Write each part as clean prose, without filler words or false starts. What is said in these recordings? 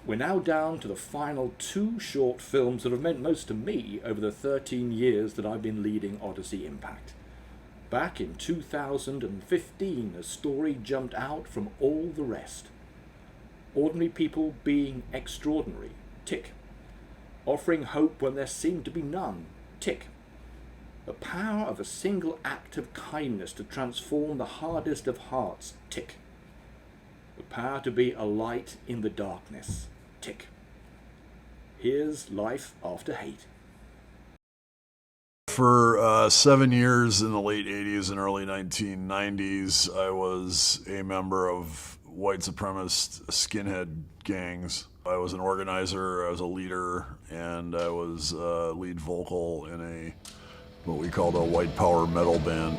We're now down to the final two short films that have meant most to me over the 13 years that I've been leading Odyssey Impact. Back in 2015, a story jumped out from all the rest. Ordinary people being extraordinary, tick. Offering hope when there seemed to be none, tick. The power of a single act of kindness to transform the hardest of hearts, tick. The power to be a light in the darkness, tick. Here's Life After Hate. For 7 years in the late 80s and early 1990s, I was a member of white supremacist skinhead gangs. I was an organizer, I was a leader, and I was lead vocal in what we called a white power metal band.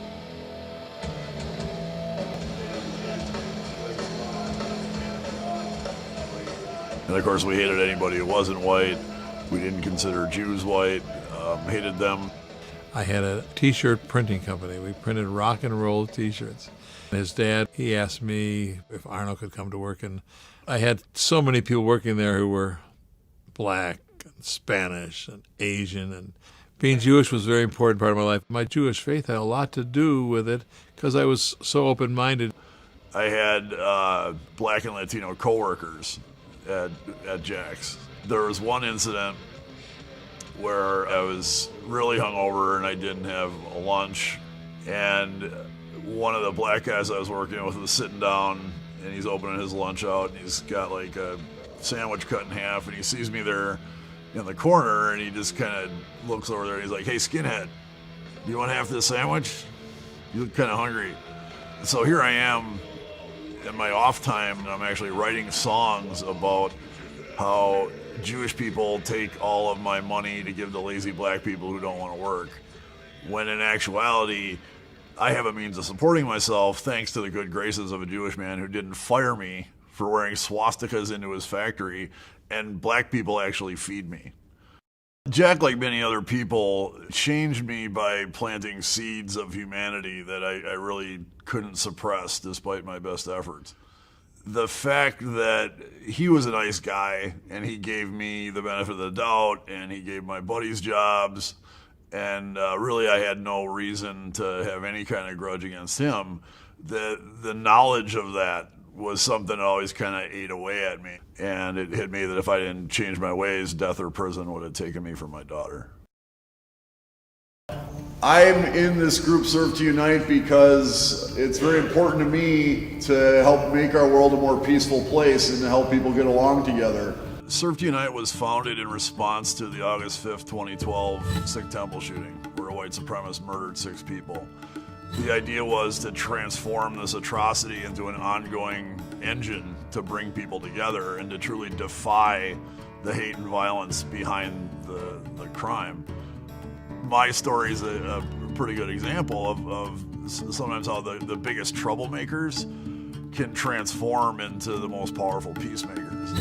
And of course we hated anybody who wasn't white. We didn't consider Jews white, hated them. I had a t-shirt printing company. We printed rock and roll t-shirts. His dad, he asked me if Arno could come to work, and I had so many people working there who were black and Spanish and Asian, and being Jewish was a very important part of my life. My Jewish faith had a lot to do with it because I was so open-minded. I had black and Latino coworkers at Jack's. There was one incident where I was really hungover and I didn't have a lunch, and one of the black guys I was working with was sitting down and he's opening his lunch out and he's got like a sandwich cut in half, and he sees me there in the corner and he just kind of looks over there and he's like, "Hey, skinhead, do you want half this sandwich? You look kind of hungry." So here I am in my off time, and I'm actually writing songs about how Jewish people take all of my money to give to lazy black people who don't want to work, when in actuality I have a means of supporting myself thanks to the good graces of a Jewish man who didn't fire me for wearing swastikas into his factory, and black people actually feed me. Jack, like many other people, changed me by planting seeds of humanity that I really couldn't suppress despite my best efforts. The fact that he was a nice guy and he gave me the benefit of the doubt and he gave my buddies jobs, and really I had no reason to have any kind of grudge against him. The knowledge of that was something that always kind of ate away at me, and it hit me that if I didn't change my ways, death or prison would have taken me from my daughter. I'm in this group, Serve to Unite, because it's very important to me to help make our world a more peaceful place and to help people get along together. Serve to Unite was founded in response to the August 5th, 2012 Sikh temple shooting, where a white supremacist murdered 6 people. The idea was to transform this atrocity into an ongoing engine to bring people together and to truly defy the hate and violence behind the crime. My story is a pretty good example of sometimes how the biggest troublemakers can transform into the most powerful peacemakers.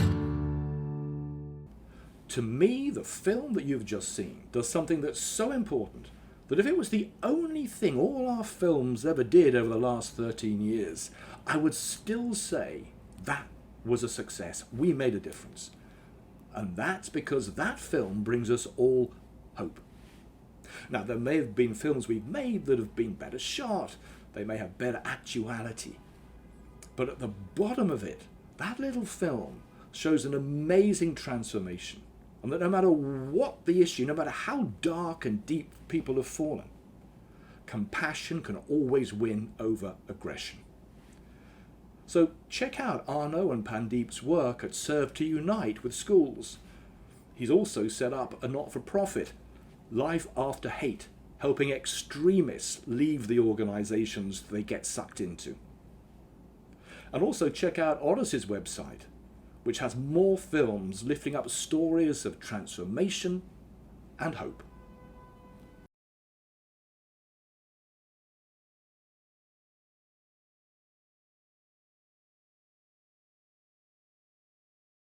To me, the film that you've just seen does something that's so important that if it was the only thing all our films ever did over the last 13 years, I would still say that was a success. We made a difference. And that's because that film brings us all hope. Now, there may have been films we've made that have been better shot. They may have better actuality. But at the bottom of it, that little film shows an amazing transformation. And that no matter what the issue, no matter how dark and deep people have fallen, compassion can always win over aggression. So check out Arno and Pandip's work at Serve to Unite with schools. He's also set up a not-for-profit, Life After Hate, helping extremists leave the organizations they get sucked into. And also check out Odyssey's website, which has more films lifting up stories of transformation and hope.